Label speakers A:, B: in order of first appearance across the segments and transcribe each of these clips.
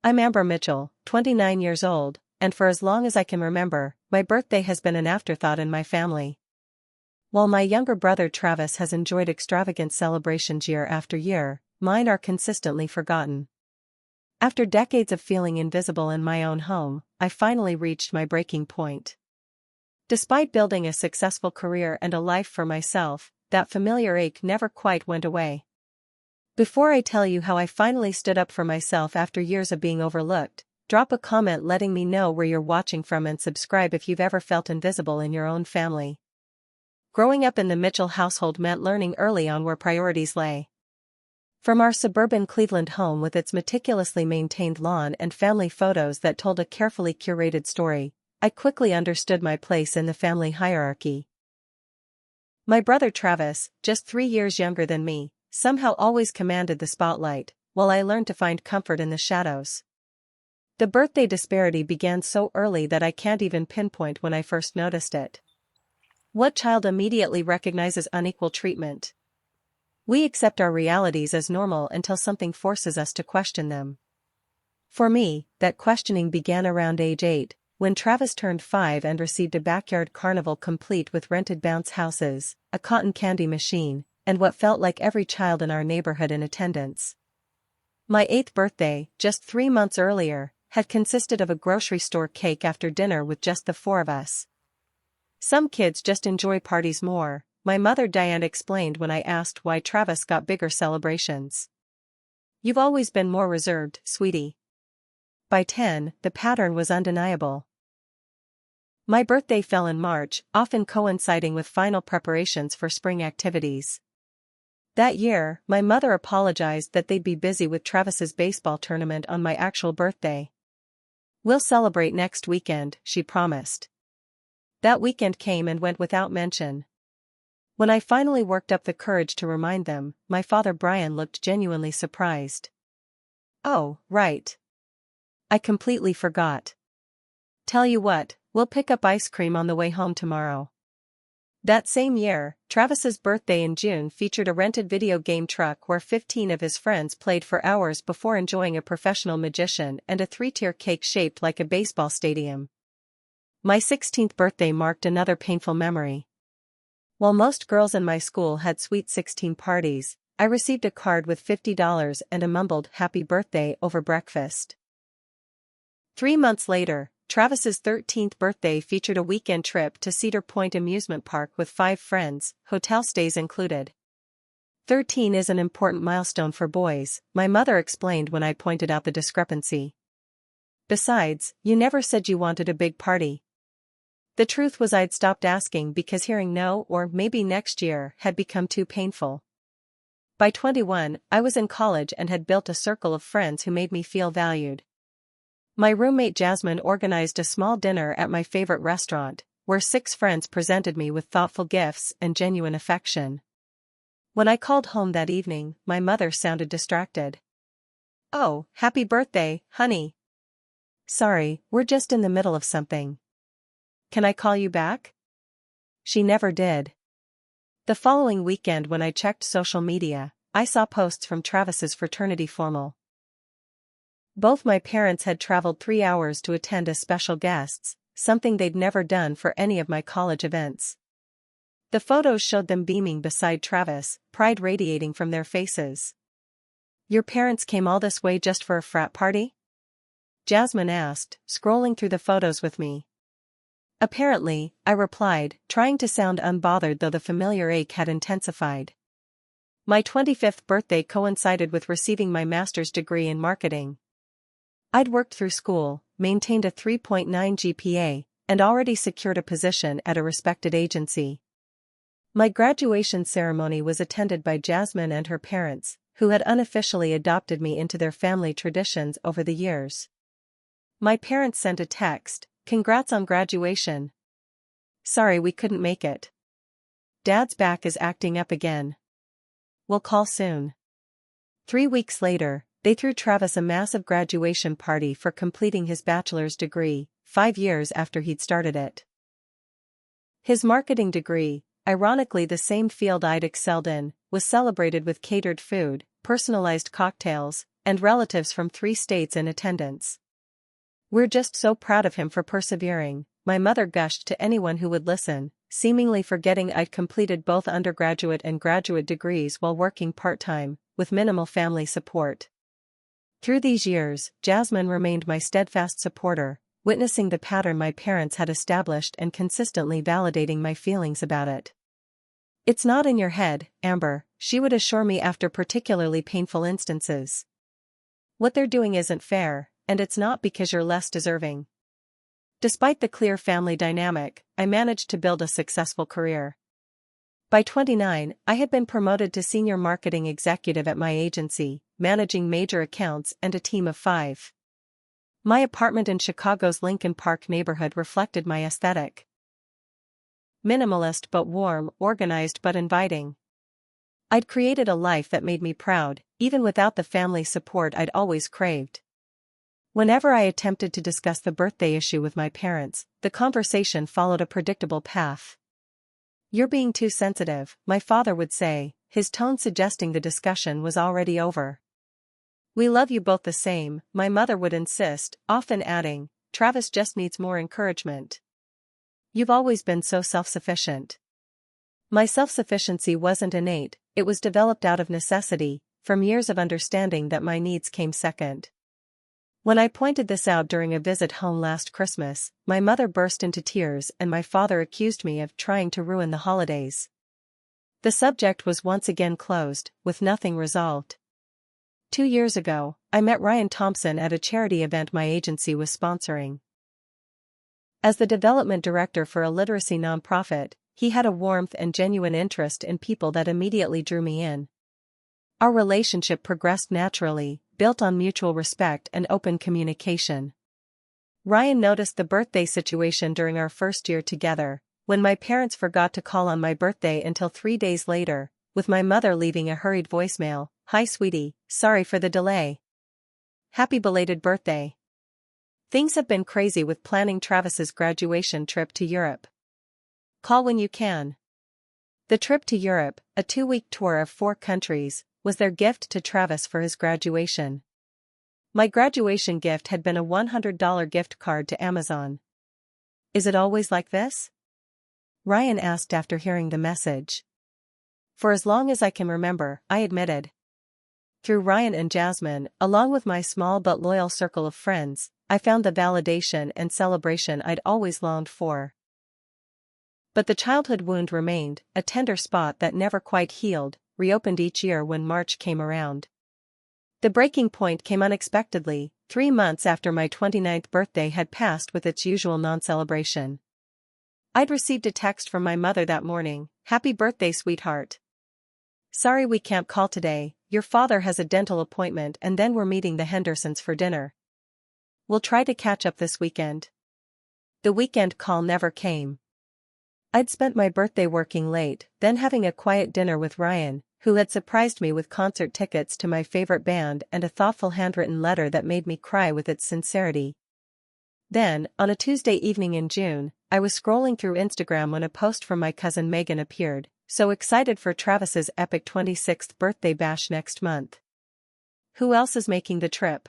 A: I'm Amber Mitchell, 29 years old, and for as long as I can remember, my birthday has been an afterthought in my family. While my younger brother Travis has enjoyed extravagant celebrations year after year, mine are consistently forgotten. After decades of feeling invisible in my own home, I finally reached my breaking point. Despite building a successful career and a life for myself, that familiar ache never quite went away. Before I tell you how I finally stood up for myself after years of being overlooked, drop a comment letting me know where you're watching from and subscribe if you've ever felt invisible in your own family. Growing up in the Mitchell household meant learning early on where priorities lay. From our suburban Cleveland home with its meticulously maintained lawn and family photos that told a carefully curated story, I quickly understood my place in the family hierarchy. My brother Travis, just 3 years younger than me, somehow always commanded the spotlight, while I learned to find comfort in the shadows. The birthday disparity began so early that I can't even pinpoint when I first noticed it. What child immediately recognizes unequal treatment? We accept our realities as normal until something forces us to question them. For me, that questioning began around age 8, when Travis turned 5 and received a backyard carnival complete with rented bounce houses, a cotton candy machine, and what felt like every child in our neighborhood in attendance. My 8th birthday, just 3 months earlier, had consisted of a grocery store cake after dinner with just the 4 of us. Some kids just enjoy parties more, my mother Diane explained when I asked why Travis got bigger celebrations. You've always been more reserved, sweetie. By 10, the pattern was undeniable. My birthday fell in March, often coinciding with final preparations for spring activities. That year, my mother apologized that they'd be busy with Travis's baseball tournament on my actual birthday. We'll celebrate next weekend, she promised. That weekend came and went without mention. When I finally worked up the courage to remind them, my father Brian looked genuinely surprised. Oh, right. I completely forgot. Tell you what, we'll pick up ice cream on the way home tomorrow. That same year, Travis's birthday in June featured a rented video game truck where 15 of his friends played for hours before enjoying a professional magician and a 3-tier cake shaped like a baseball stadium. My 16th birthday marked another painful memory. While most girls in my school had sweet 16 parties, I received a card with $50 and a mumbled happy birthday over breakfast. 3 months later, Travis's 13th birthday featured a weekend trip to Cedar Point Amusement Park with 5 friends, hotel stays included. 13 is an important milestone for boys, my mother explained when I pointed out the discrepancy. Besides, you never said you wanted a big party. The truth was I'd stopped asking because hearing no or maybe next year had become too painful. By 21, I was in college and had built a circle of friends who made me feel valued. My roommate Jasmine organized a small dinner at my favorite restaurant, where 6 friends presented me with thoughtful gifts and genuine affection. When I called home that evening, my mother sounded distracted. Oh, happy birthday, honey. Sorry, we're just in the middle of something. Can I call you back? She never did. The following weekend when I checked social media, I saw posts from Travis's fraternity formal. Both my parents had traveled 3 hours to attend as special guests, something they'd never done for any of my college events. The photos showed them beaming beside Travis, pride radiating from their faces. Your parents came all this way just for a frat party? Jasmine asked, scrolling through the photos with me. Apparently, I replied, trying to sound unbothered though the familiar ache had intensified. My 25th birthday coincided with receiving my master's degree in marketing. I'd worked through school, maintained a 3.9 GPA, and already secured a position at a respected agency. My graduation ceremony was attended by Jasmine and her parents, who had unofficially adopted me into their family traditions over the years. My parents sent a text, "Congrats on graduation. Sorry we couldn't make it. Dad's back is acting up again. We'll call soon." 3 weeks later, they threw Travis a massive graduation party for completing his bachelor's degree, 5 years after he'd started it. His marketing degree, ironically the same field I'd excelled in, was celebrated with catered food, personalized cocktails, and relatives from 3 states in attendance. "We're just so proud of him for persevering," my mother gushed to anyone who would listen, seemingly forgetting I'd completed both undergraduate and graduate degrees while working part-time, with minimal family support. Through these years, Jasmine remained my steadfast supporter, witnessing the pattern my parents had established and consistently validating my feelings about it. "It's not in your head, Amber," she would assure me after particularly painful instances. "What they're doing isn't fair, and it's not because you're less deserving." Despite the clear family dynamic, I managed to build a successful career. By 29, I had been promoted to senior marketing executive at my agency, managing major accounts and a team of 5. My apartment in Chicago's Lincoln Park neighborhood reflected my aesthetic. Minimalist but warm, organized but inviting. I'd created a life that made me proud, even without the family support I'd always craved. Whenever I attempted to discuss the birthday issue with my parents, the conversation followed a predictable path. "You're being too sensitive," my father would say, his tone suggesting the discussion was already over. "We love you both the same," my mother would insist, often adding, "Travis just needs more encouragement. You've always been so self-sufficient." My self-sufficiency wasn't innate, it was developed out of necessity, from years of understanding that my needs came second. When I pointed this out during a visit home last Christmas, my mother burst into tears and my father accused me of trying to ruin the holidays. The subject was once again closed, with nothing resolved. 2 years ago, I met Ryan Thompson at a charity event my agency was sponsoring. As the development director for a literacy nonprofit, he had a warmth and genuine interest in people that immediately drew me in. Our relationship progressed naturally, built on mutual respect and open communication. Ryan noticed the birthday situation during our first year together, when my parents forgot to call on my birthday until 3 days later, with my mother leaving a hurried voicemail, "Hi sweetie, sorry for the delay. Happy belated birthday. Things have been crazy with planning Travis's graduation trip to Europe. Call when you can." The trip to Europe, a 2-week tour of 4 countries, was their gift to Travis for his graduation. My graduation gift had been a $100 gift card to Amazon. "Is it always like this?" Ryan asked after hearing the message. "For as long as I can remember," I admitted. Through Ryan and Jasmine, along with my small but loyal circle of friends, I found the validation and celebration I'd always longed for. But the childhood wound remained, a tender spot that never quite healed, reopened each year when March came around. The breaking point came unexpectedly, 3 months after my 29th birthday had passed with its usual non-celebration. I'd received a text from my mother that morning, "Happy birthday, sweetheart. Sorry we can't call today, your father has a dental appointment and then we're meeting the Hendersons for dinner. We'll try to catch up this weekend." The weekend call never came. I'd spent my birthday working late, then having a quiet dinner with Ryan, who had surprised me with concert tickets to my favorite band and a thoughtful handwritten letter that made me cry with its sincerity. Then, on a Tuesday evening in June, I was scrolling through Instagram when a post from my cousin Megan appeared, so excited for Travis's epic 26th birthday bash next month. "Who else is making the trip?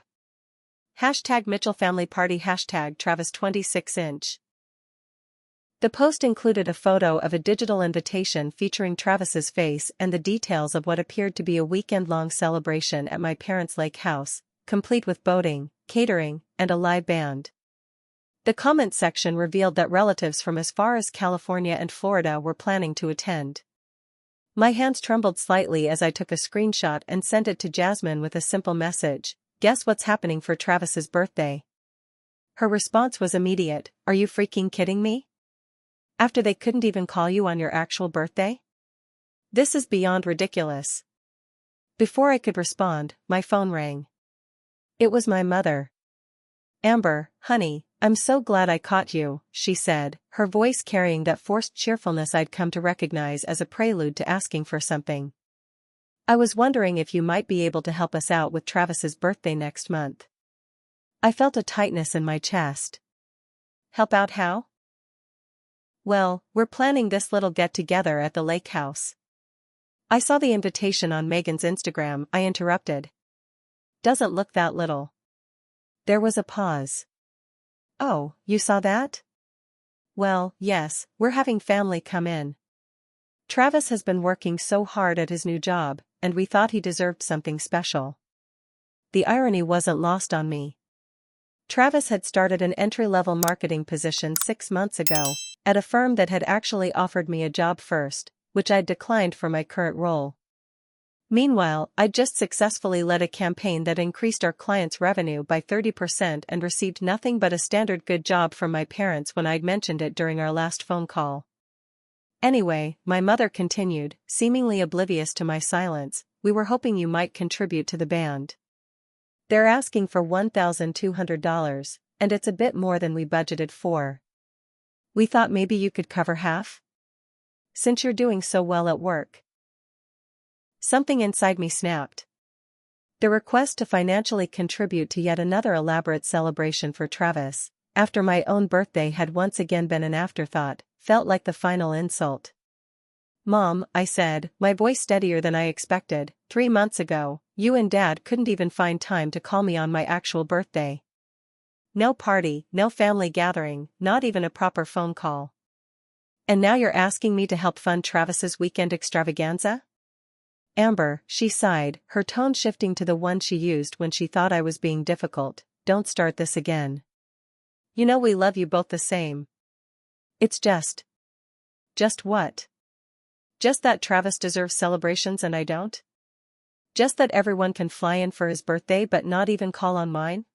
A: #Mitchell Family Party #Travis 26-inch. The post included a photo of a digital invitation featuring Travis's face and the details of what appeared to be a weekend-long celebration at my parents' lake house, complete with boating, catering, and a live band. The comment section revealed that relatives from as far as California and Florida were planning to attend. My hands trembled slightly as I took a screenshot and sent it to Jasmine with a simple message, "Guess what's happening for Travis's birthday?" Her response was immediate, "Are you freaking kidding me? After they couldn't even call you on your actual birthday? This is beyond ridiculous." Before I could respond, my phone rang. It was my mother. "Amber, honey, I'm so glad I caught you," she said, her voice carrying that forced cheerfulness I'd come to recognize as a prelude to asking for something. "I was wondering if you might be able to help us out with Travis's birthday next month." I felt a tightness in my chest. "Help out how?" "Well, we're planning this little get-together at the lake house." I saw the invitation on Megan's Instagram, I interrupted. Doesn't look that little. There was a pause. Oh, you saw that? Well, yes, we're having family come in. Travis has been working so hard at his new job, and we thought he deserved something special. The irony wasn't lost on me. Travis had started an entry-level marketing position 6 months ago, at a firm that had actually offered me a job first, which I'd declined for my current role. Meanwhile, I'd just successfully led a campaign that increased our clients' revenue by 30% and received nothing but a standard good job from my parents when I'd mentioned it during our last phone call. Anyway, my mother continued, seemingly oblivious to my silence, we were hoping you might contribute to the band. They're asking for $1,200, and it's a bit more than we budgeted for. We thought maybe you could cover half? Since you're doing so well at work. Something inside me snapped. The request to financially contribute to yet another elaborate celebration for Travis, after my own birthday had once again been an afterthought, felt like the final insult. Mom, I said, my voice steadier than I expected, 3 months ago, you and Dad couldn't even find time to call me on my actual birthday. No party, no family gathering, not even a proper phone call. And now you're asking me to help fund Travis's weekend extravaganza? Amber, she sighed, her tone shifting to the one she used when she thought I was being difficult, don't start this again. You know we love you both the same. It's just. Just what? Just that Travis deserves celebrations and I don't? Just that everyone can fly in for his birthday but not even call on mine?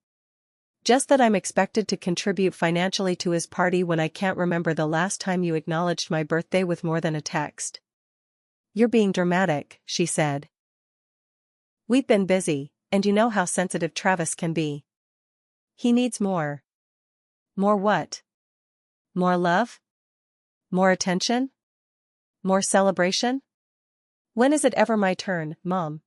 A: Just that I'm expected to contribute financially to his party when I can't remember the last time you acknowledged my birthday with more than a text? You're being dramatic, she said. We've been busy, and you know how sensitive Travis can be. He needs more. More what? More love? More attention? More celebration? When is it ever my turn, Mom?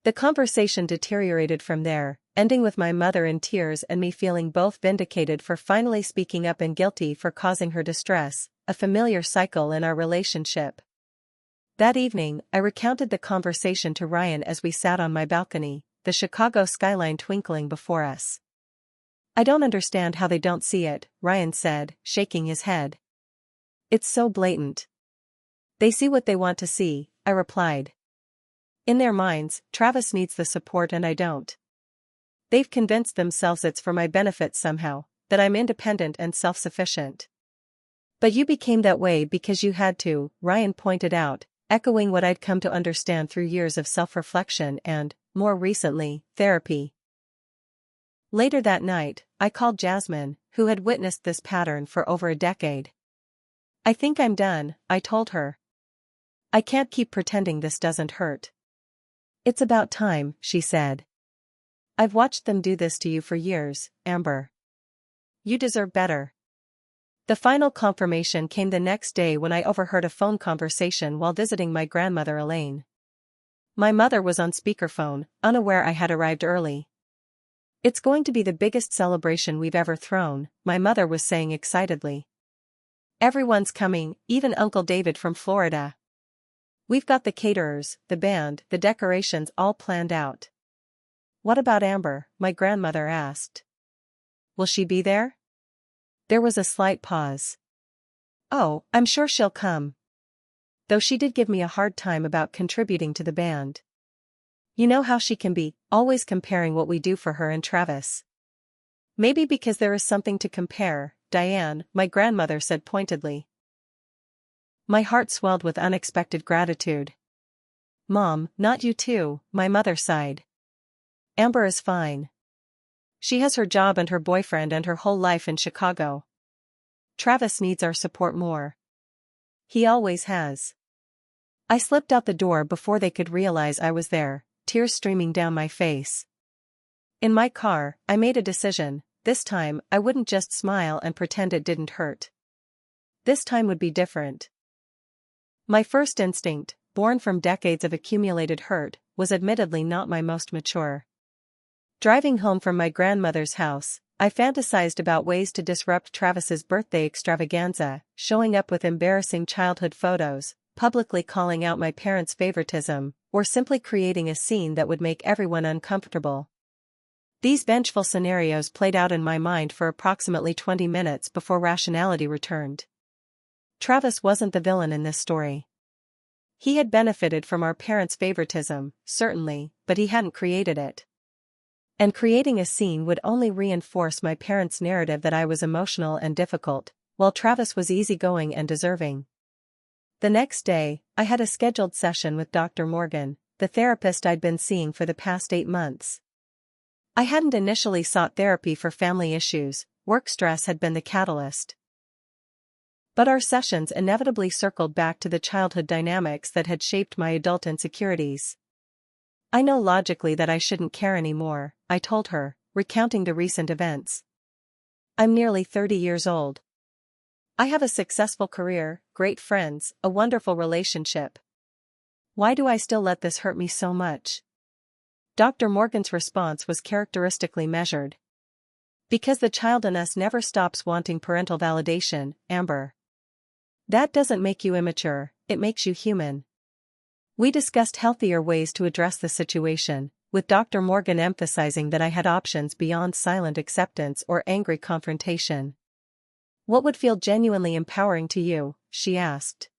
A: The conversation deteriorated from there, ending with my mother in tears and me feeling both vindicated for finally speaking up and guilty for causing her distress, a familiar cycle in our relationship. That evening, I recounted the conversation to Ryan as we sat on my balcony, the Chicago skyline twinkling before us. I don't understand how they don't see it, Ryan said, shaking his head. It's so blatant. They see what they want to see, I replied. In their minds, Travis needs the support and I don't. They've convinced themselves it's for my benefit somehow, that I'm independent and self-sufficient. But you became that way because you had to, Ryan pointed out, echoing what I'd come to understand through years of self-reflection and, more recently, therapy. Later that night, I called Jasmine, who had witnessed this pattern for over a decade. I think I'm done, I told her. I can't keep pretending this doesn't hurt. It's about time, she said. I've watched them do this to you for years, Amber. You deserve better. The final confirmation came the next day when I overheard a phone conversation while visiting my grandmother Elaine. My mother was on speakerphone, unaware I had arrived early. It's going to be the biggest celebration we've ever thrown, my mother was saying excitedly. Everyone's coming, even Uncle David from Florida. We've got the caterers, the band, the decorations all planned out. What about Amber? My grandmother asked. Will she be there? There was a slight pause. Oh, I'm sure she'll come. Though she did give me a hard time about contributing to the band. You know how she can be, always comparing what we do for her and Travis. Maybe because there is something to compare, Diane, my grandmother said pointedly. My heart swelled with unexpected gratitude. Mom, not you too, my mother sighed. Amber is fine. She has her job and her boyfriend and her whole life in Chicago. Travis needs our support more. He always has. I slipped out the door before they could realize I was there, tears streaming down my face. In my car, I made a decision. This time, I wouldn't just smile and pretend it didn't hurt. This time would be different. My first instinct, born from decades of accumulated hurt, was admittedly not my most mature. Driving home from my grandmother's house, I fantasized about ways to disrupt Travis's birthday extravaganza, showing up with embarrassing childhood photos, publicly calling out my parents' favoritism, or simply creating a scene that would make everyone uncomfortable. These vengeful scenarios played out in my mind for approximately 20 minutes before rationality returned. Travis wasn't the villain in this story. He had benefited from our parents' favoritism, certainly, but he hadn't created it. And creating a scene would only reinforce my parents' narrative that I was emotional and difficult, while Travis was easygoing and deserving. The next day, I had a scheduled session with Dr. Morgan, the therapist I'd been seeing for the past 8 months. I hadn't initially sought therapy for family issues, work stress had been the catalyst. But our sessions inevitably circled back to the childhood dynamics that had shaped my adult insecurities. I know logically that I shouldn't care anymore, I told her, recounting the recent events. I'm nearly 30 years old. I have a successful career, great friends, a wonderful relationship. Why do I still let this hurt me so much? Dr. Morgan's response was characteristically measured. Because the child in us never stops wanting parental validation, Amber. That doesn't make you immature, it makes you human. We discussed healthier ways to address the situation, with Dr. Morgan emphasizing that I had options beyond silent acceptance or angry confrontation. What would feel genuinely empowering to you? She asked.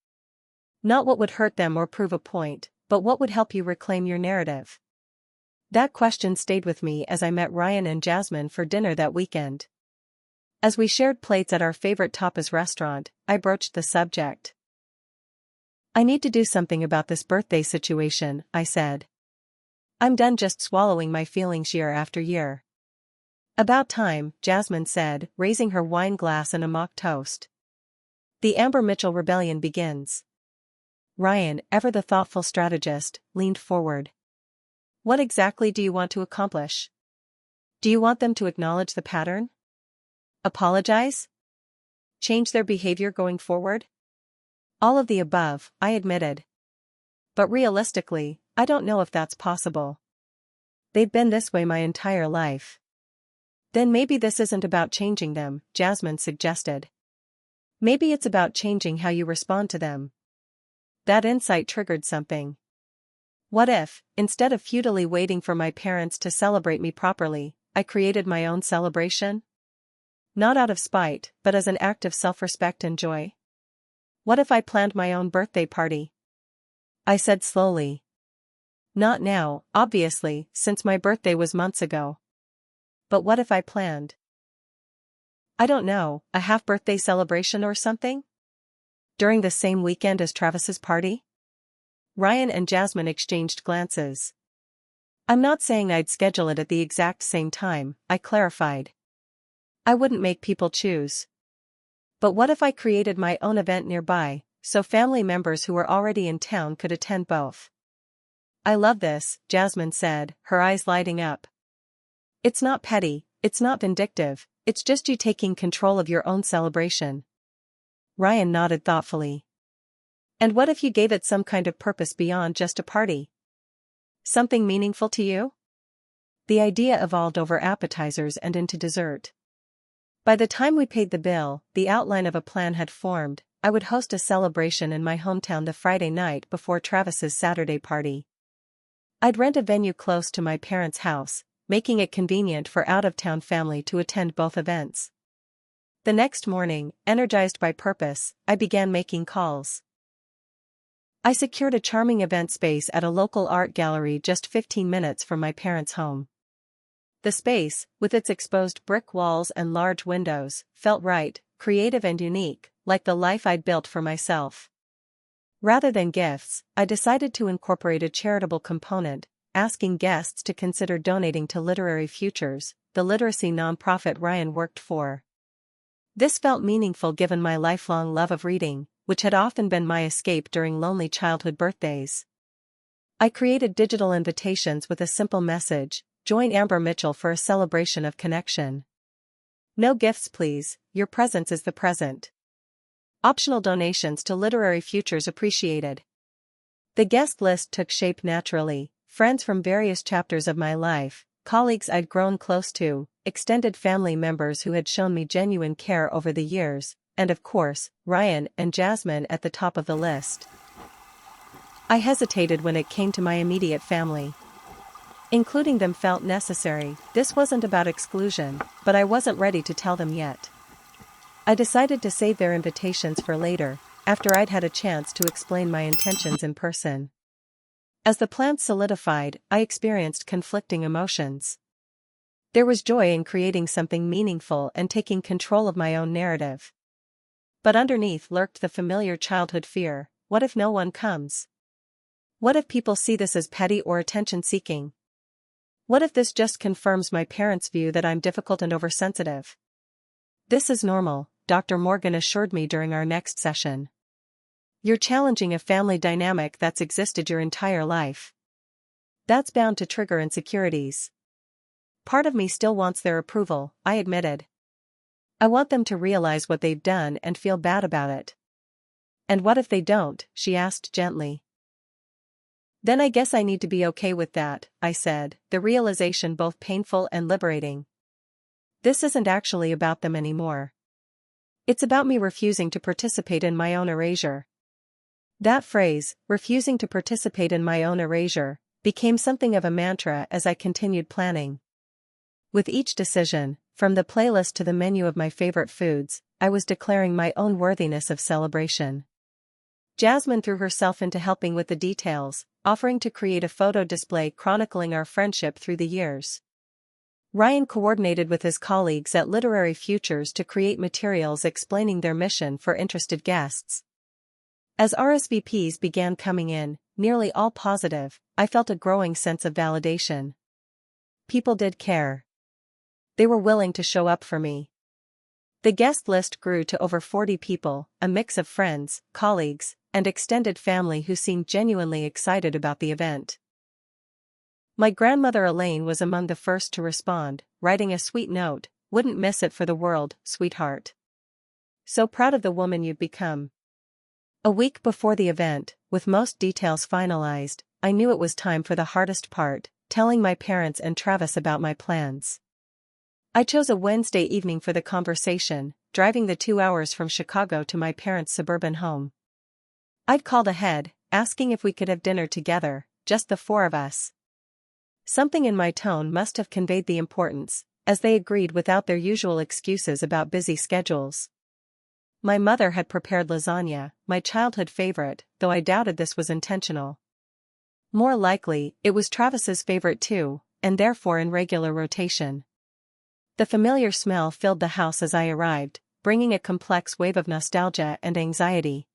A: Not what would hurt them or prove a point, but what would help you reclaim your narrative. That question stayed with me as I met Ryan and Jasmine for dinner that weekend. As we shared plates at our favorite tapas restaurant, I broached the subject. I need to do something about this birthday situation, I said. I'm done just swallowing my feelings year after year. About time, Jasmine said, raising her wine glass in a mock toast. The Amber Mitchell rebellion begins. Ryan, ever the thoughtful strategist, leaned forward. What exactly do you want to accomplish? Do you want them to acknowledge the pattern? Apologize? Change their behavior going forward? All of the above, I admitted. But realistically, I don't know if that's possible. They've been this way my entire life. Then maybe this isn't about changing them, Jasmine suggested. Maybe it's about changing how you respond to them. That insight triggered something. What if, instead of futilely waiting for my parents to celebrate me properly, I created my own celebration? Not out of spite, but as an act of self-respect and joy. What if I planned my own birthday party? I said slowly. Not now, obviously, since my birthday was months ago. But what if I planned? I don't know, a half-birthday celebration or something? During the same weekend as Travis's party? Ryan and Jasmine exchanged glances. I'm not saying I'd schedule it at the exact same time, I clarified. I wouldn't make people choose. But what if I created my own event nearby, so family members who were already in town could attend both? I love this, Jasmine said, her eyes lighting up. It's not petty, it's not vindictive, it's just you taking control of your own celebration. Ryan nodded thoughtfully. And what if you gave it some kind of purpose beyond just a party? Something meaningful to you? The idea evolved over appetizers and into dessert. By the time we paid the bill, the outline of a plan had formed. I would host a celebration in my hometown the Friday night before Travis's Saturday party. I'd rent a venue close to my parents' house, making it convenient for out-of-town family to attend both events. The next morning, energized by purpose, I began making calls. I secured a charming event space at a local art gallery just 15 minutes from my parents' home. The space, with its exposed brick walls and large windows, felt right, creative and unique, like the life I'd built for myself. Rather than gifts, I decided to incorporate a charitable component, asking guests to consider donating to Literary Futures, the literacy nonprofit Ryan worked for. This felt meaningful given my lifelong love of reading, which had often been my escape during lonely childhood birthdays. I created digital invitations with a simple message: join Amber Mitchell for a celebration of connection. No gifts please, your presence is the present. Optional donations to Literary Futures appreciated. The guest list took shape naturally: friends from various chapters of my life, colleagues I'd grown close to, extended family members who had shown me genuine care over the years, and of course, Ryan and Jasmine at the top of the list. I hesitated when it came to my immediate family. Including them felt necessary. This wasn't about exclusion, but I wasn't ready to tell them yet. I decided to save their invitations for later, after I'd had a chance to explain my intentions in person. As the plans solidified, I experienced conflicting emotions. There was joy in creating something meaningful and taking control of my own narrative. But underneath lurked the familiar childhood fear: what if no one comes? What if people see this as petty or attention-seeking? What if this just confirms my parents' view that I'm difficult and oversensitive? This is normal, Dr. Morgan assured me during our next session. You're challenging a family dynamic that's existed your entire life. That's bound to trigger insecurities. Part of me still wants their approval, I admitted. I want them to realize what they've done and feel bad about it. And what if they don't? She asked gently. Then I guess I need to be okay with that, I said, the realization both painful and liberating. This isn't actually about them anymore. It's about me refusing to participate in my own erasure. That phrase, refusing to participate in my own erasure, became something of a mantra as I continued planning. With each decision, from the playlist to the menu of my favorite foods, I was declaring my own worthiness of celebration. Jasmine threw herself into helping with the details, offering to create a photo display chronicling our friendship through the years. Ryan coordinated with his colleagues at Literary Futures to create materials explaining their mission for interested guests. As RSVPs began coming in, nearly all positive, I felt a growing sense of validation. People did care. They were willing to show up for me. The guest list grew to over 40 people, a mix of friends, colleagues, and extended family who seemed genuinely excited about the event. My grandmother Elaine was among the first to respond, writing a sweet note: "Wouldn't miss it for the world, sweetheart. So proud of the woman you've become." A week before the event, with most details finalized, I knew it was time for the hardest part: telling my parents and Travis about my plans. I chose a Wednesday evening for the conversation, driving the 2 hours from Chicago to my parents' suburban home. I'd called ahead, asking if we could have dinner together, just the four of us. Something in my tone must have conveyed the importance, as they agreed without their usual excuses about busy schedules. My mother had prepared lasagna, my childhood favorite, though I doubted this was intentional. More likely, it was Travis's favorite too, and therefore in regular rotation. The familiar smell filled the house as I arrived, bringing a complex wave of nostalgia and anxiety.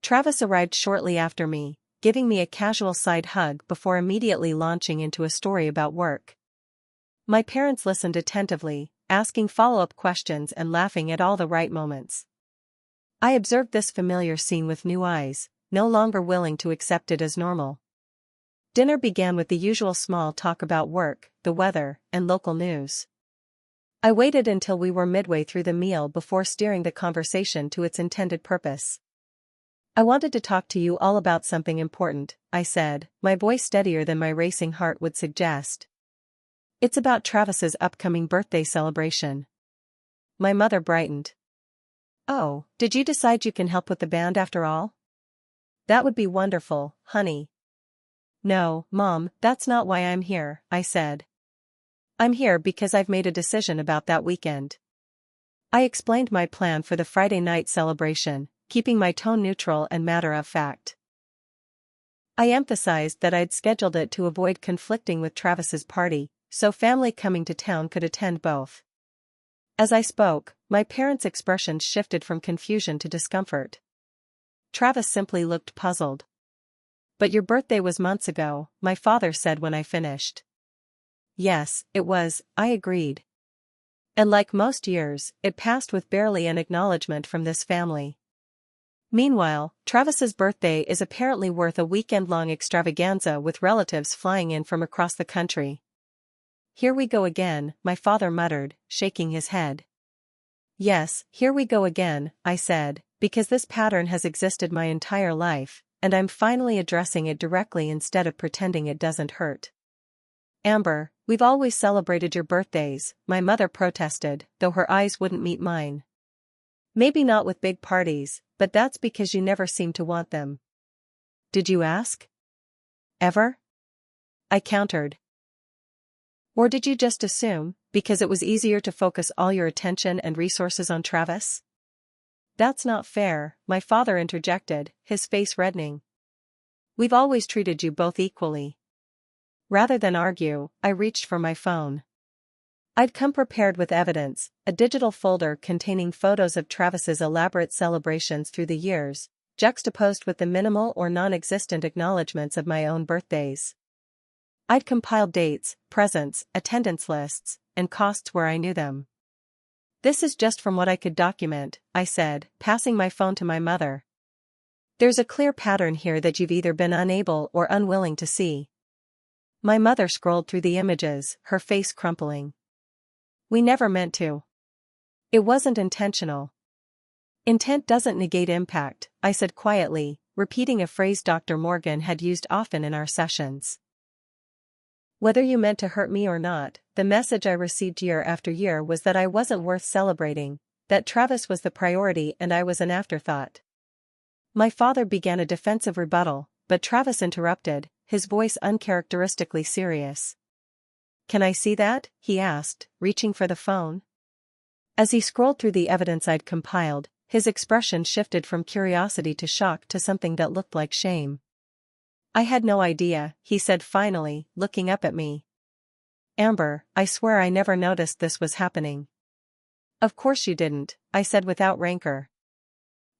A: Travis arrived shortly after me, giving me a casual side hug before immediately launching into a story about work. My parents listened attentively, asking follow-up questions and laughing at all the right moments. I observed this familiar scene with new eyes, no longer willing to accept it as normal. Dinner began with the usual small talk about work, the weather, and local news. I waited until we were midway through the meal before steering the conversation to its intended purpose. "I wanted to talk to you all about something important," I said, my voice steadier than my racing heart would suggest. "It's about Travis's upcoming birthday celebration." My mother brightened. "Oh, did you decide you can help with the band after all? That would be wonderful, honey." "No, Mom, that's not why I'm here," I said. "I'm here because I've made a decision about that weekend." I explained my plan for the Friday night celebration, keeping my tone neutral and matter-of-fact. I emphasized that I'd scheduled it to avoid conflicting with Travis's party, so family coming to town could attend both. As I spoke, my parents' expressions shifted from confusion to discomfort. Travis simply looked puzzled. "But your birthday was months ago," my father said when I finished. "Yes, it was," I agreed. And like most years, it passed with barely an acknowledgement from this family. Meanwhile, Travis's birthday is apparently worth a weekend-long extravaganza with relatives flying in from across the country. "Here we go again," my father muttered, shaking his head. "Yes, here we go again," I said, because this pattern has existed my entire life, and I'm finally addressing it directly instead of pretending it doesn't hurt. "Amber, we've always celebrated your birthdays," my mother protested, though her eyes wouldn't meet mine. "Maybe not with big parties, but that's because you never seem to want them." Did you ask? Ever? I countered. Or did you just assume, because it was easier to focus all your attention and resources on Travis? That's not fair, my father interjected, his face reddening. We've always treated you both equally. Rather than argue, I reached for my phone. I'd come prepared with evidence, a digital folder containing photos of Travis's elaborate celebrations through the years, juxtaposed with the minimal or non-existent acknowledgments of my own birthdays. I'd compiled dates, presents, attendance lists, and costs where I knew them. This is just from what I could document, I said, passing my phone to my mother. There's a clear pattern here that you've either been unable or unwilling to see. My mother scrolled through the images, her face crumpling. We never meant to. It wasn't intentional. Intent doesn't negate impact, I said quietly, repeating a phrase Dr. Morgan had used often in our sessions. Whether you meant to hurt me or not, the message I received year after year was that I wasn't worth celebrating, that Travis was the priority and I was an afterthought. My father began a defensive rebuttal, but Travis interrupted, his voice uncharacteristically serious. Can I see that? He asked, reaching for the phone. As he scrolled through the evidence I'd compiled, his expression shifted from curiosity to shock to something that looked like shame. I had no idea, he said finally, looking up at me. Amber, I swear I never noticed this was happening. Of course you didn't, I said without rancor.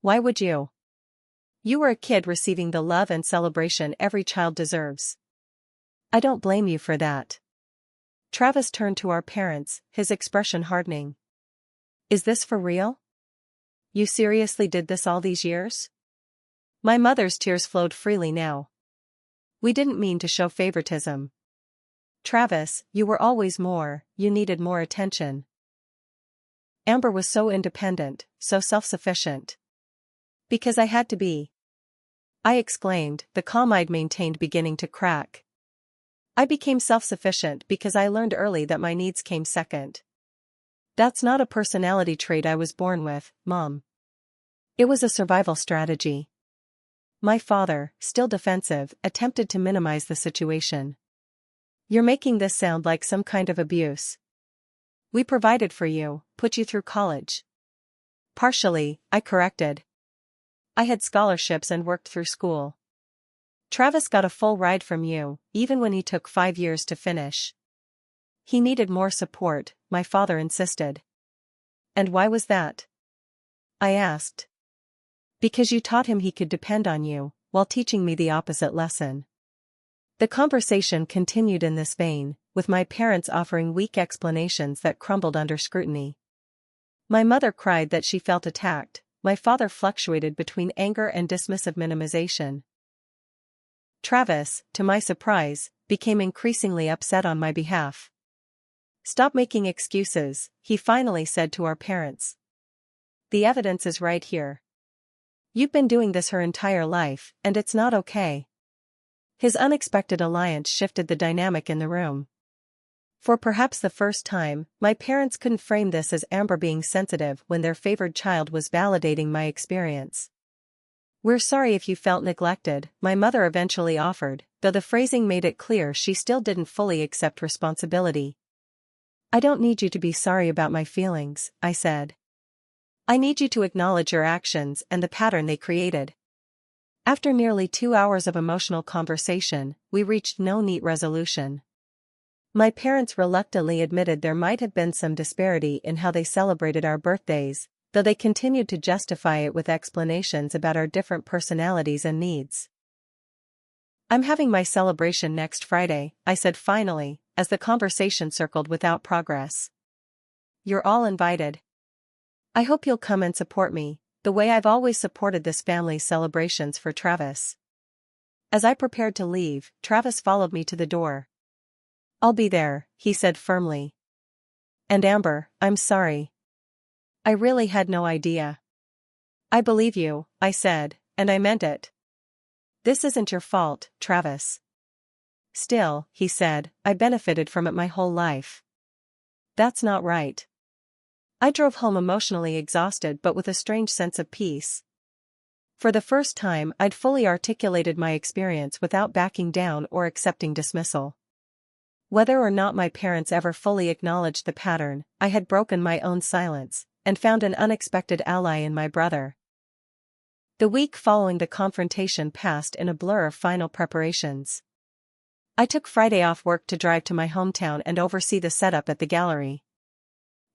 A: Why would you? You were a kid receiving the love and celebration every child deserves. I don't blame you for that. Travis turned to our parents, his expression hardening. Is this for real? You seriously did this all these years? My mother's tears flowed freely now. We didn't mean to show favoritism. Travis, you were always more, you needed more attention. Amber was so independent, so self-sufficient. Because I had to be. I exclaimed, the calm I'd maintained beginning to crack. I became self-sufficient because I learned early that my needs came second. That's not a personality trait I was born with, Mom. It was a survival strategy. My father, still defensive, attempted to minimize the situation. You're making this sound like some kind of abuse. We provided for you, put you through college. Partially, I corrected. I had scholarships and worked through school. Travis got a full ride from you, even when he took 5 years to finish. He needed more support, my father insisted. And why was that? I asked. Because you taught him he could depend on you, while teaching me the opposite lesson. The conversation continued in this vein, with my parents offering weak explanations that crumbled under scrutiny. My mother cried that she felt attacked, my father fluctuated between anger and dismissive minimization. Travis, to my surprise, became increasingly upset on my behalf. Stop making excuses, he finally said to our parents. The evidence is right here. You've been doing this her entire life, and it's not okay. His unexpected alliance shifted the dynamic in the room. For perhaps the first time, my parents couldn't frame this as Amber being sensitive when their favored child was validating my experience. We're sorry if you felt neglected, my mother eventually offered, though the phrasing made it clear she still didn't fully accept responsibility. I don't need you to be sorry about my feelings, I said. I need you to acknowledge your actions and the pattern they created. After nearly 2 hours of emotional conversation, we reached no neat resolution. My parents reluctantly admitted there might have been some disparity in how they celebrated our birthdays, though they continued to justify it with explanations about our different personalities and needs. I'm having my celebration next Friday, I said finally, as the conversation circled without progress. You're all invited. I hope you'll come and support me, the way I've always supported this family's celebrations for Travis. As I prepared to leave, Travis followed me to the door. I'll be there, he said firmly. And Amber, I'm sorry. I really had no idea. I believe you, I said, and I meant it. This isn't your fault, Travis. Still, he said, I benefited from it my whole life. That's not right. I drove home emotionally exhausted but with a strange sense of peace. For the first time, I'd fully articulated my experience without backing down or accepting dismissal. Whether or not my parents ever fully acknowledged the pattern, I had broken my own silence, and found an unexpected ally in my brother. The week following the confrontation passed in a blur of final preparations. I took Friday off work to drive to my hometown and oversee the setup at the gallery.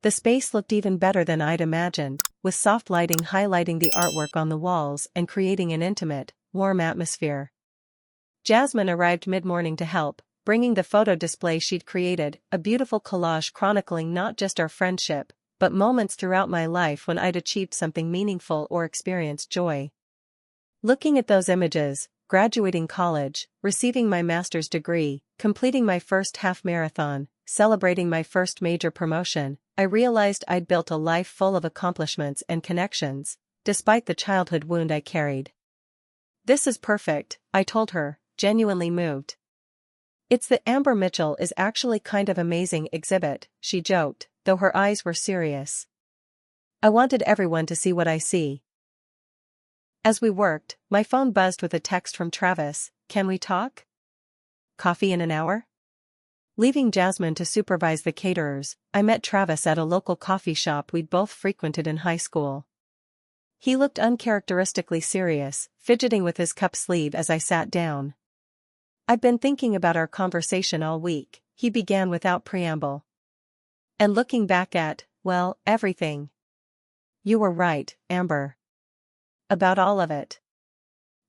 A: The space looked even better than I'd imagined, with soft lighting highlighting the artwork on the walls and creating an intimate, warm atmosphere. Jasmine arrived mid-morning to help, bringing the photo display she'd created, a beautiful collage chronicling not just our friendship, but moments throughout my life when I'd achieved something meaningful or experienced joy. Looking at those images, graduating college, receiving my master's degree, completing my first half marathon, celebrating my first major promotion, I realized I'd built a life full of accomplishments and connections, despite the childhood wound I carried. "This is perfect," I told her, genuinely moved. "It's the Amber Mitchell is actually kind of amazing exhibit," she joked, though her eyes were serious. "I wanted everyone to see what I see." As we worked, my phone buzzed with a text from Travis. "Can we talk? Coffee in an hour?" Leaving Jasmine to supervise the caterers, I met Travis at a local coffee shop we'd both frequented in high school. He looked uncharacteristically serious, fidgeting with his cup sleeve as I sat down. "I've been thinking about our conversation all week," he began without preamble. "And looking back at, well, everything. You were right, Amber. About all of it.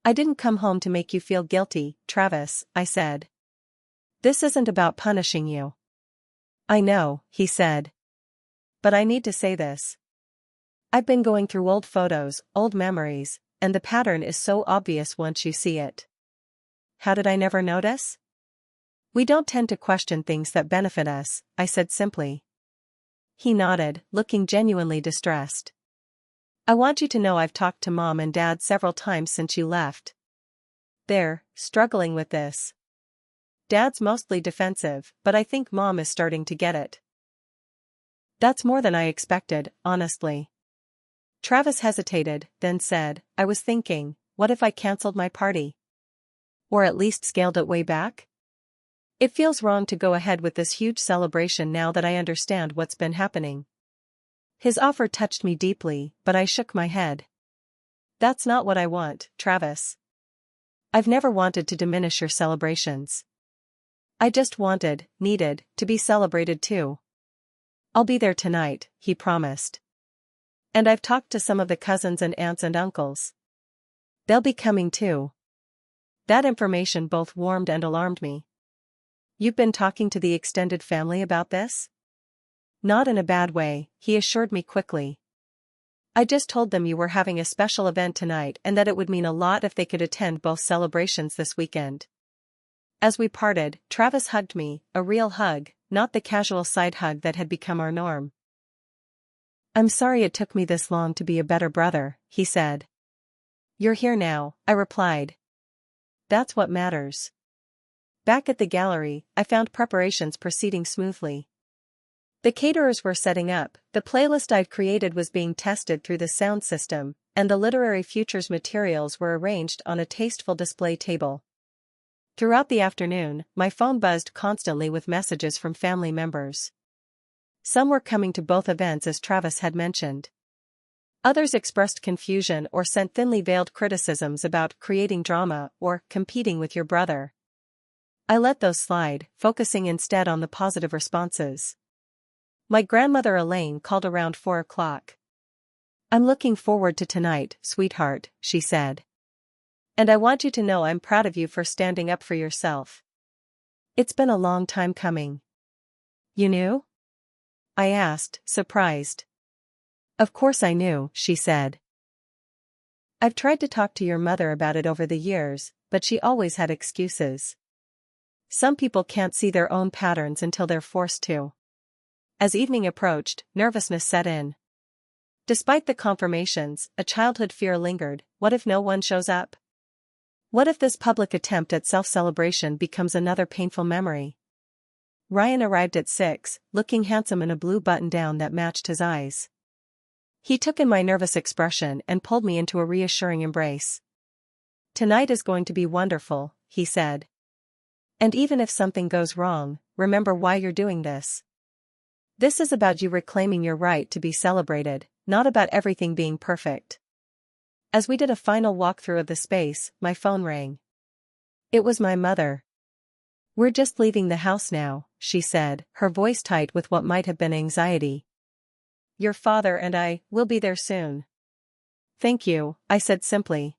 A: I didn't come home to make you feel guilty, Travis," I said. "This isn't about punishing you." "I know," he said. "But I need to say this. I've been going through old photos, old memories, and the pattern is so obvious once you see it." "How did I never notice?" "We don't tend to question things that benefit us," I said simply. He nodded, looking genuinely distressed. "I want you to know I've talked to Mom and Dad several times since you left. They're struggling with this. Dad's mostly defensive, but I think Mom is starting to get it." "That's more than I expected, honestly." Travis hesitated, then said, "I was thinking, what if I canceled my party? Or at least scaled it way back? It feels wrong to go ahead with this huge celebration now that I understand what's been happening." His offer touched me deeply, but I shook my head. "That's not what I want, Travis. I've never wanted to diminish your celebrations. I just needed, to be celebrated too." "I'll be there tonight," he promised. "And I've talked to some of the cousins and aunts and uncles. They'll be coming too." That information both warmed and alarmed me. "You've been talking to the extended family about this?" "Not in a bad way," he assured me quickly. "I just told them you were having a special event tonight and that it would mean a lot if they could attend both celebrations this weekend." As we parted, Travis hugged me, a real hug, not the casual side hug that had become our norm. "I'm sorry it took me this long to be a better brother," he said. "You're here now," I replied. "That's what matters." Back at the gallery, I found preparations proceeding smoothly. The caterers were setting up, the playlist I'd created was being tested through the sound system, and the literary futures materials were arranged on a tasteful display table. Throughout the afternoon, my phone buzzed constantly with messages from family members. Some were coming to both events as Travis had mentioned. Others expressed confusion or sent thinly veiled criticisms about creating drama or competing with your brother. I let those slide, focusing instead on the positive responses. My grandmother Elaine called around 4 o'clock. "I'm looking forward to tonight, sweetheart," she said. "And I want you to know I'm proud of you for standing up for yourself. It's been a long time coming." "You knew?" I asked, surprised. "Of course I knew," she said. "I've tried to talk to your mother about it over the years, but she always had excuses. Some people can't see their own patterns until they're forced to." As evening approached, nervousness set in. Despite the confirmations, a childhood fear lingered. What if no one shows up? What if this public attempt at self-celebration becomes another painful memory? Ryan arrived at 6, looking handsome in a blue button-down that matched his eyes. He took in my nervous expression and pulled me into a reassuring embrace. "Tonight is going to be wonderful," he said. "And even if something goes wrong, remember why you're doing this. This is about you reclaiming your right to be celebrated, not about everything being perfect." As we did a final walkthrough of the space, my phone rang. It was my mother. "We're just leaving the house now," she said, her voice tight with what might have been anxiety. "Your father and I will be there soon." "Thank you," I said simply.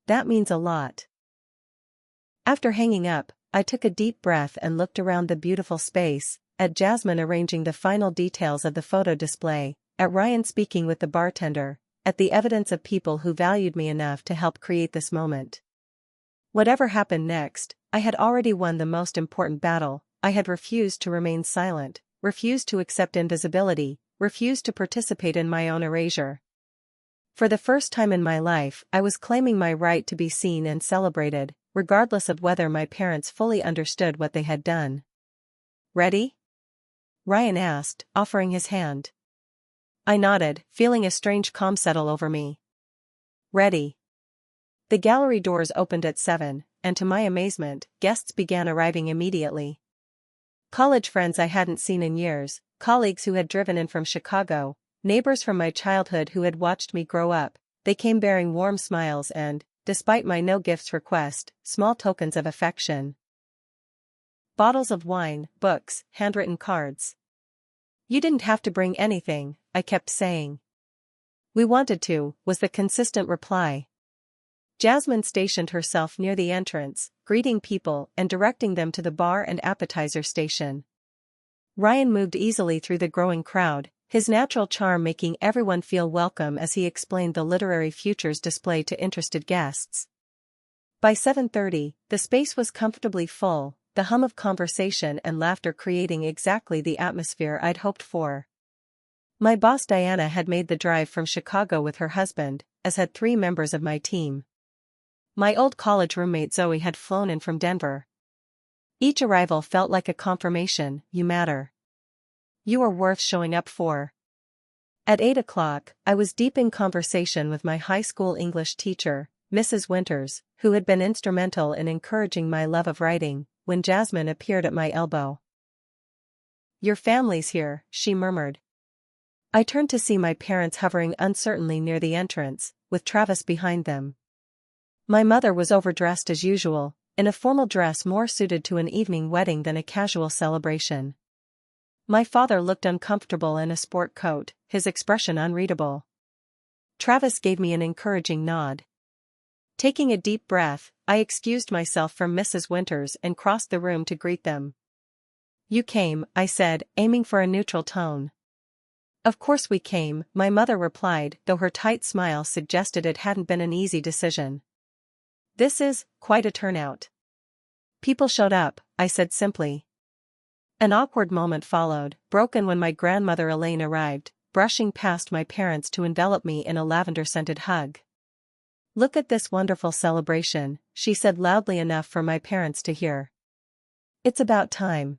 A: "That means a lot." After hanging up, I took a deep breath and looked around the beautiful space, at Jasmine arranging the final details of the photo display, at Ryan speaking with the bartender, at the evidence of people who valued me enough to help create this moment. Whatever happened next, I had already won the most important battle. I had refused to remain silent, refused to accept invisibility, refused to participate in my own erasure. For the first time in my life, I was claiming my right to be seen and celebrated, regardless of whether my parents fully understood what they had done. "Ready?" Ryan asked, offering his hand. I nodded, feeling a strange calm settle over me. "Ready." The gallery doors opened at 7, and to my amazement, guests began arriving immediately. College friends I hadn't seen in years, colleagues who had driven in from Chicago, neighbors from my childhood who had watched me grow up. They came bearing warm smiles and, despite my no gifts request, small tokens of affection. Bottles of wine, books, handwritten cards. "You didn't have to bring anything," I kept saying. "We wanted to," was the consistent reply. Jasmine stationed herself near the entrance, greeting people and directing them to the bar and appetizer station. Ryan moved easily through the growing crowd, his natural charm making everyone feel welcome as he explained the literary futures display to interested guests. By 7:30, the space was comfortably full, the hum of conversation and laughter creating exactly the atmosphere I'd hoped for. My boss Diana had made the drive from Chicago with her husband, as had 3 members of my team. My old college roommate Zoe had flown in from Denver. Each arrival felt like a confirmation: you matter. You are worth showing up for. At 8 o'clock, I was deep in conversation with my high school English teacher, Mrs. Winters, who had been instrumental in encouraging my love of writing, when Jasmine appeared at my elbow. "Your family's here," she murmured. I turned to see my parents hovering uncertainly near the entrance, with Travis behind them. My mother was overdressed as usual, in a formal dress more suited to an evening wedding than a casual celebration. My father looked uncomfortable in a sport coat, his expression unreadable. Travis gave me an encouraging nod. Taking a deep breath, I excused myself from Mrs. Winters and crossed the room to greet them. "You came," I said, aiming for a neutral tone. "Of course we came," my mother replied, though her tight smile suggested it hadn't been an easy decision. "This is quite a turnout." "People showed up," I said simply. An awkward moment followed, broken when my grandmother Elaine arrived, brushing past my parents to envelop me in a lavender-scented hug. "Look at this wonderful celebration," she said loudly enough for my parents to hear. "It's about time."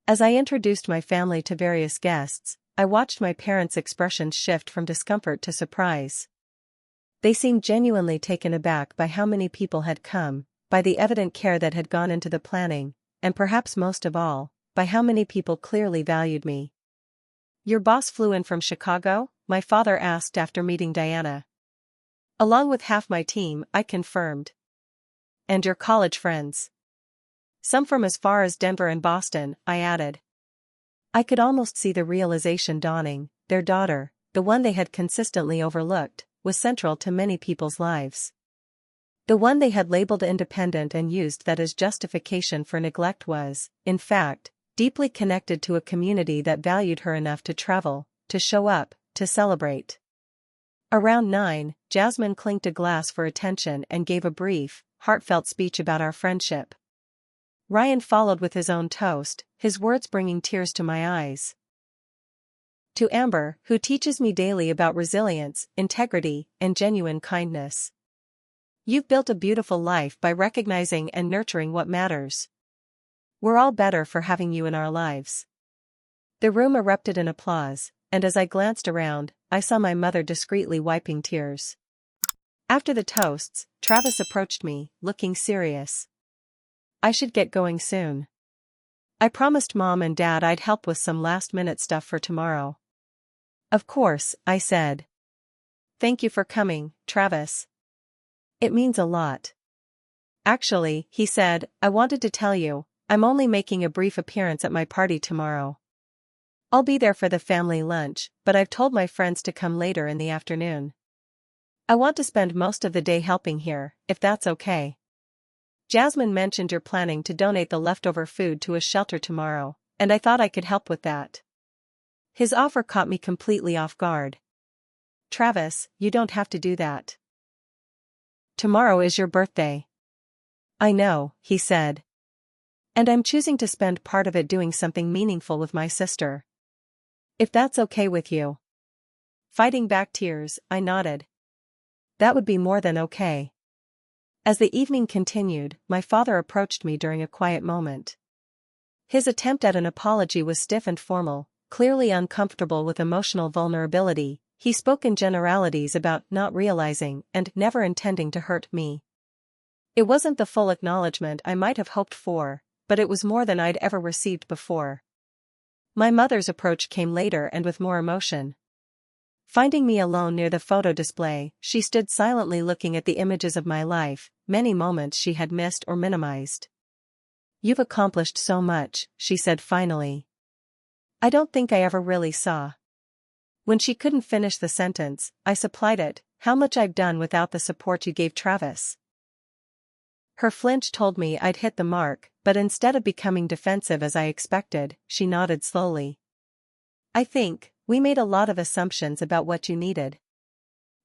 A: As I introduced my family to various guests, I watched my parents' expressions shift from discomfort to surprise. They seemed genuinely taken aback by how many people had come, by the evident care that had gone into the planning, and perhaps most of all, by how many people clearly valued me. "Your boss flew in from Chicago?" my father asked after meeting Diana. "Along with half my team," I confirmed. "And your college friends?" "Some from as far as Denver and Boston," I added. I could almost see the realization dawning: their daughter, the one they had consistently overlooked, was central to many people's lives. The one they had labeled independent and used that as justification for neglect was, in fact, deeply connected to a community that valued her enough to travel, to show up, to celebrate. Around 9, Jasmine clinked a glass for attention and gave a brief, heartfelt speech about our friendship. Ryan followed with his own toast, his words bringing tears to my eyes. "To Amber, who teaches me daily about resilience, integrity, and genuine kindness. You've built a beautiful life by recognizing and nurturing what matters. We're all better for having you in our lives." The room erupted in applause, and as I glanced around, I saw my mother discreetly wiping tears. After the toasts, Travis approached me, looking serious. I should get going soon. I promised Mom and Dad I'd help with some last-minute stuff for tomorrow. Of course, I said. Thank you for coming, Travis. It means a lot. Actually, he said, I wanted to tell you, I'm only making a brief appearance at my party tomorrow. I'll be there for the family lunch, but I've told my friends to come later in the afternoon. I want to spend most of the day helping here, if that's okay. Jasmine mentioned you're planning to donate the leftover food to a shelter tomorrow, and I thought I could help with that. His offer caught me completely off guard. Travis, you don't have to do that. Tomorrow is your birthday. I know, he said. And I'm choosing to spend part of it doing something meaningful with my sister. If that's okay with you. Fighting back tears, I nodded. That would be more than okay. As the evening continued, my father approached me during a quiet moment. His attempt at an apology was stiff and formal, clearly uncomfortable with emotional vulnerability. He spoke in generalities about not realizing and never intending to hurt me. It wasn't the full acknowledgement I might have hoped for, but it was more than I'd ever received before. My mother's approach came later and with more emotion. Finding me alone near the photo display, she stood silently looking at the images of my life, many moments she had missed or minimized. You've accomplished so much, she said finally. I don't think I ever really saw. When she couldn't finish the sentence, I supplied it, how much I've done without the support you gave Travis. Her flinch told me I'd hit the mark, but instead of becoming defensive as I expected, she nodded slowly. I think, we made a lot of assumptions about what you needed.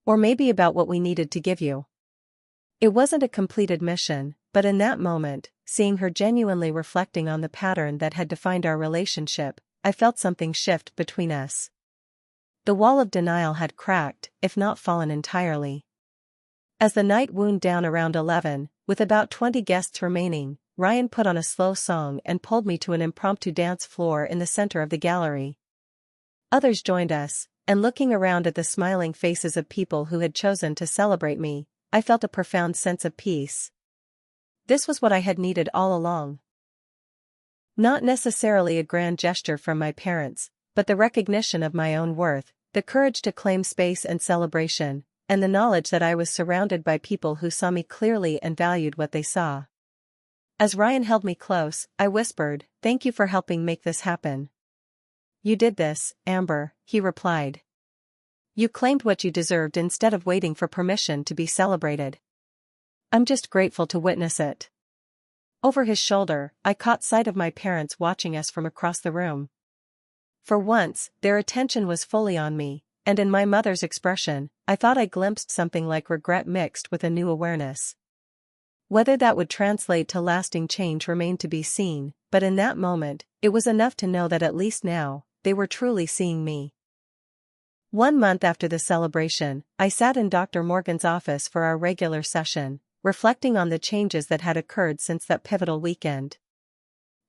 A: Or maybe about what we needed to give you. It wasn't a complete admission, but in that moment, seeing her genuinely reflecting on the pattern that had defined our relationship, I felt something shift between us. The wall of denial had cracked, if not fallen entirely. As the night wound down around 11, with about 20 guests remaining, Ryan put on a slow song and pulled me to an impromptu dance floor in the center of the gallery. Others joined us, and looking around at the smiling faces of people who had chosen to celebrate me, I felt a profound sense of peace. This was what I had needed all along. Not necessarily a grand gesture from my parents, but the recognition of my own worth, the courage to claim space and celebration, and the knowledge that I was surrounded by people who saw me clearly and valued what they saw. As Ryan held me close, I whispered, "Thank you for helping make this happen." "You did this, Amber," he replied. "You claimed what you deserved instead of waiting for permission to be celebrated. I'm just grateful to witness it." Over his shoulder, I caught sight of my parents watching us from across the room. For once, their attention was fully on me, and in my mother's expression, I thought I glimpsed something like regret mixed with a new awareness. Whether that would translate to lasting change remained to be seen, but in that moment, it was enough to know that at least now, they were truly seeing me. 1 month after the celebration, I sat in Dr. Morgan's office for our regular session, reflecting on the changes that had occurred since that pivotal weekend.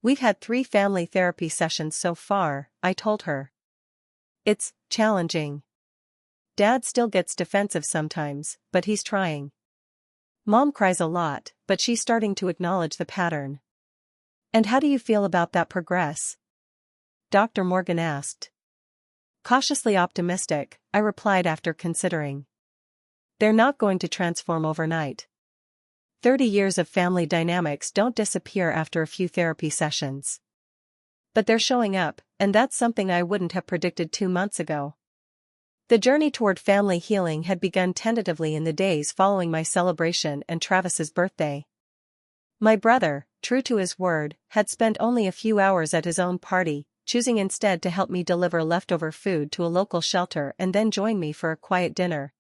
A: "We've had 3 family therapy sessions so far," I told her. "It's challenging. Dad still gets defensive sometimes, but he's trying. Mom cries a lot, but she's starting to acknowledge the pattern." "And how do you feel about that progress?" Dr. Morgan asked. Cautiously optimistic, I replied after considering. "They're not going to transform overnight. 30 years of family dynamics don't disappear after a few therapy sessions. But they're showing up, and that's something I wouldn't have predicted 2 months ago." The journey toward family healing had begun tentatively in the days following my celebration and Travis's birthday. My brother, true to his word, had spent only a few hours at his own party, choosing instead to help me deliver leftover food to a local shelter and then join me for a quiet dinner.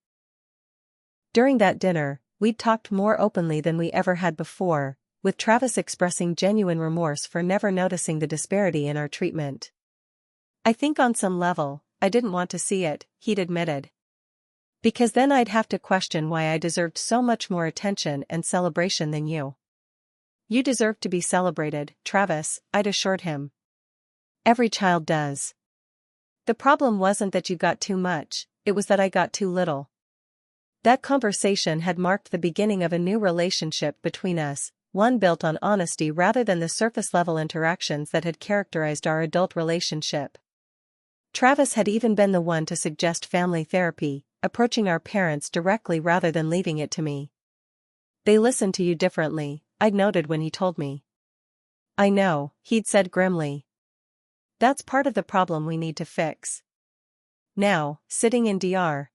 A: During that dinner, we'd talked more openly than we ever had before, with Travis expressing genuine remorse for never noticing the disparity in our treatment. "I think on some level, I didn't want to see it," he'd admitted. "Because then I'd have to question why I deserved so much more attention and celebration than you." "You deserve to be celebrated, Travis," I'd assured him. "Every child does. The problem wasn't that you got too much, it was that I got too little. That conversation had marked the beginning of a new relationship between us, one built on honesty rather than the surface-level interactions that had characterized our adult relationship. Travis had even been the one to suggest family therapy, approaching our parents directly rather than leaving it to me. "They listen to you differently," I'd noted when he told me. "I know," he'd said grimly. "That's part of the problem we need to fix." Now, sitting in Dr.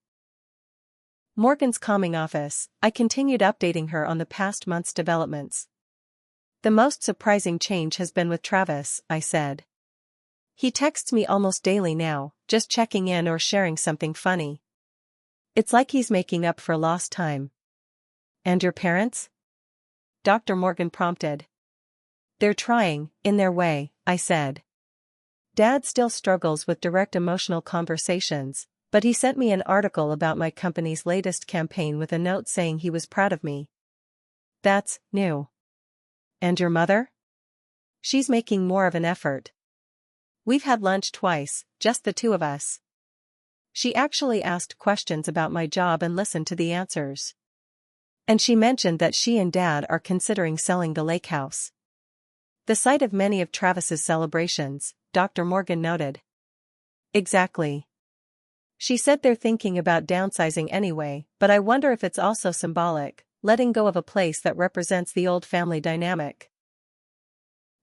A: Morgan's calming office, I continued updating her on the past month's developments. "The most surprising change has been with Travis," I said. "He texts me almost daily now, just checking in or sharing something funny. It's like he's making up for lost time." "And your parents?" Dr. Morgan prompted. "They're trying, in their way," I said. "Dad still struggles with direct emotional conversations, but he sent me an article about my company's latest campaign with a note saying he was proud of me." "That's new." "And your mother?" "She's making more of an effort. We've had lunch twice, just the two of us. She actually asked questions about my job and listened to the answers. And she mentioned that she and Dad are considering selling the lake house." "The site of many of Travis's celebrations," Dr. Morgan noted. "Exactly. She said they're thinking about downsizing anyway, but I wonder if it's also symbolic, letting go of a place that represents the old family dynamic."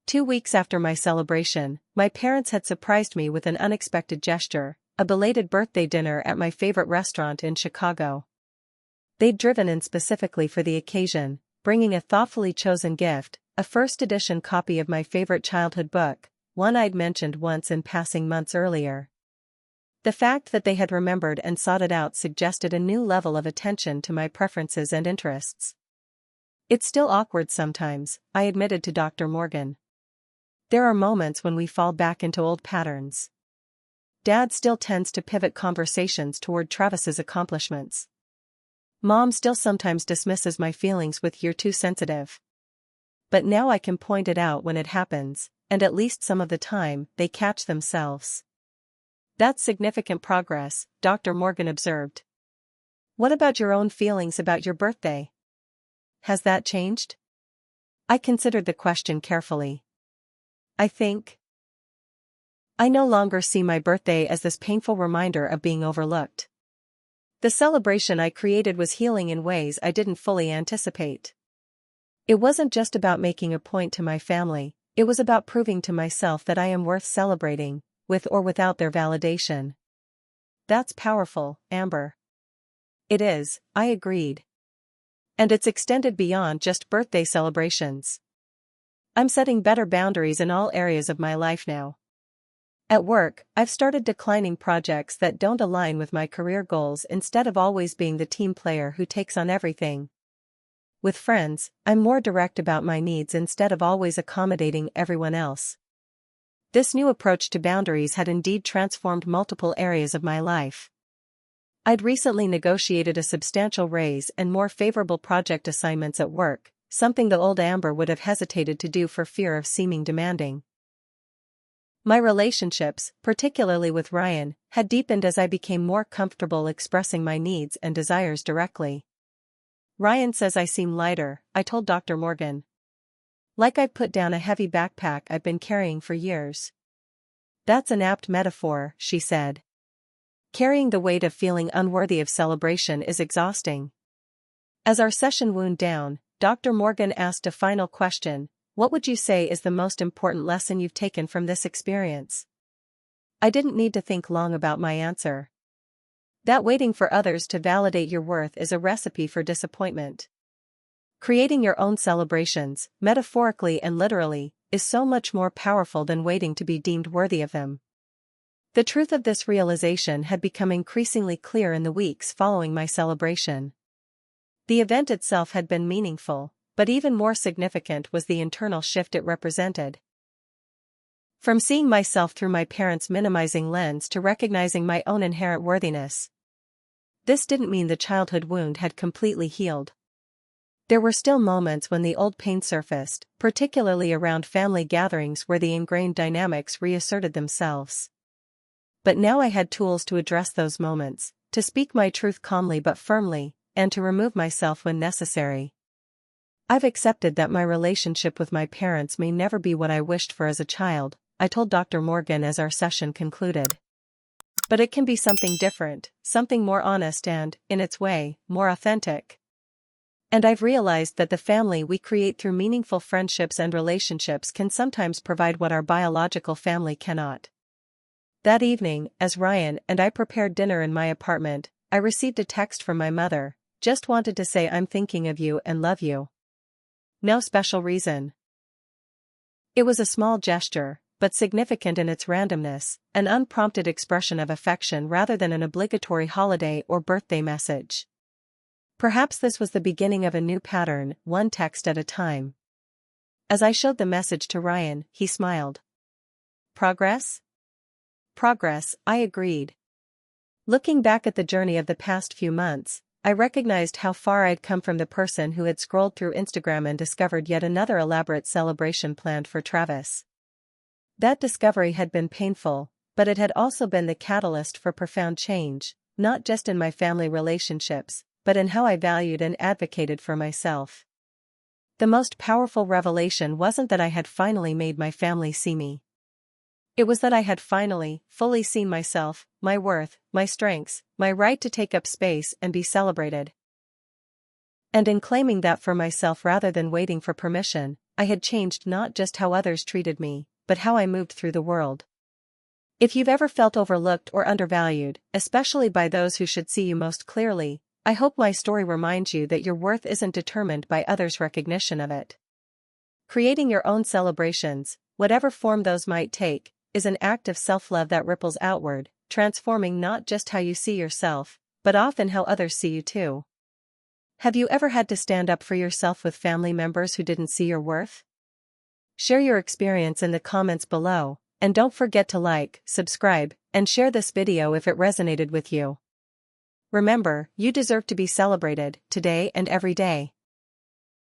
A: 2 weeks after my celebration, my parents had surprised me with an unexpected gesture, a belated birthday dinner at my favorite restaurant in Chicago. They'd driven in specifically for the occasion, bringing a thoughtfully chosen gift, a first-edition copy of my favorite childhood book, one I'd mentioned once in passing months earlier. The fact that they had remembered and sought it out suggested a new level of attention to my preferences and interests. "It's still awkward sometimes," I admitted to Dr. Morgan. "There are moments when we fall back into old patterns. Dad still tends to pivot conversations toward Travis's accomplishments. Mom still sometimes dismisses my feelings with 'you're too sensitive.' But now I can point it out when it happens, and at least some of the time, they catch themselves." "That's significant progress," Dr. Morgan observed. "What about your own feelings about your birthday? Has that changed?" I considered the question carefully. I think I no longer see my birthday as this painful reminder of being overlooked. The celebration I created was healing in ways I didn't fully anticipate. It wasn't just about making a point to my family, it was about proving to myself that I am worth celebrating, with or without their validation. "That's powerful, Amber." "It is," I agreed. "And it's extended beyond just birthday celebrations. I'm setting better boundaries in all areas of my life now. At work, I've started declining projects that don't align with my career goals instead of always being the team player who takes on everything. With friends, I'm more direct about my needs instead of always accommodating everyone else." This new approach to boundaries had indeed transformed multiple areas of my life. I'd recently negotiated a substantial raise and more favorable project assignments at work, something the old Amber would have hesitated to do for fear of seeming demanding. My relationships, particularly with Ryan, had deepened as I became more comfortable expressing my needs and desires directly. "Ryan says I seem lighter," I told Dr. Morgan. "Like I've put down a heavy backpack I've been carrying for years." "That's an apt metaphor," she said. "Carrying the weight of feeling unworthy of celebration is exhausting." As our session wound down, Dr. Morgan asked a final question: "What would you say is the most important lesson you've taken from this experience?" I didn't need to think long about my answer. That waiting for others to validate your worth is a recipe for disappointment. Creating your own celebrations, metaphorically and literally, is so much more powerful than waiting to be deemed worthy of them. The truth of this realization had become increasingly clear in the weeks following my celebration. The event itself had been meaningful, but even more significant was the internal shift it represented. From seeing myself through my parents' minimizing lens to recognizing my own inherent worthiness. This didn't mean the childhood wound had completely healed. There were still moments when the old pain surfaced, particularly around family gatherings where the ingrained dynamics reasserted themselves. But now I had tools to address those moments, to speak my truth calmly but firmly, and to remove myself when necessary. I've accepted that my relationship with my parents may never be what I wished for as a child, I told Dr. Morgan as our session concluded. But it can be something different, something more honest and, in its way, more authentic. And I've realized that the family we create through meaningful friendships and relationships can sometimes provide what our biological family cannot. That evening, as Ryan and I prepared dinner in my apartment, I received a text from my mother. Just wanted to say I'm thinking of you and love you. No special reason. It was a small gesture, but significant in its randomness, an unprompted expression of affection rather than an obligatory holiday or birthday message. Perhaps this was the beginning of a new pattern, one text at a time. As I showed the message to Ryan, he smiled. Progress? Progress, I agreed. Looking back at the journey of the past few months, I recognized how far I'd come from the person who had scrolled through Instagram and discovered yet another elaborate celebration planned for Travis. That discovery had been painful, but it had also been the catalyst for profound change, not just in my family relationships, but in how I valued and advocated for myself. The most powerful revelation wasn't that I had finally made my family see me. It was that I had finally, fully seen myself, my worth, my strengths, my right to take up space and be celebrated. And in claiming that for myself rather than waiting for permission, I had changed not just how others treated me, but how I moved through the world. If you've ever felt overlooked or undervalued, especially by those who should see you most clearly, I hope my story reminds you that your worth isn't determined by others' recognition of it. Creating your own celebrations, whatever form those might take, is an act of self-love that ripples outward, transforming not just how you see yourself, but often how others see you too. Have you ever had to stand up for yourself with family members who didn't see your worth? Share your experience in the comments below, and don't forget to like, subscribe, and share this video if it resonated with you. Remember, you deserve to be celebrated, today and every day.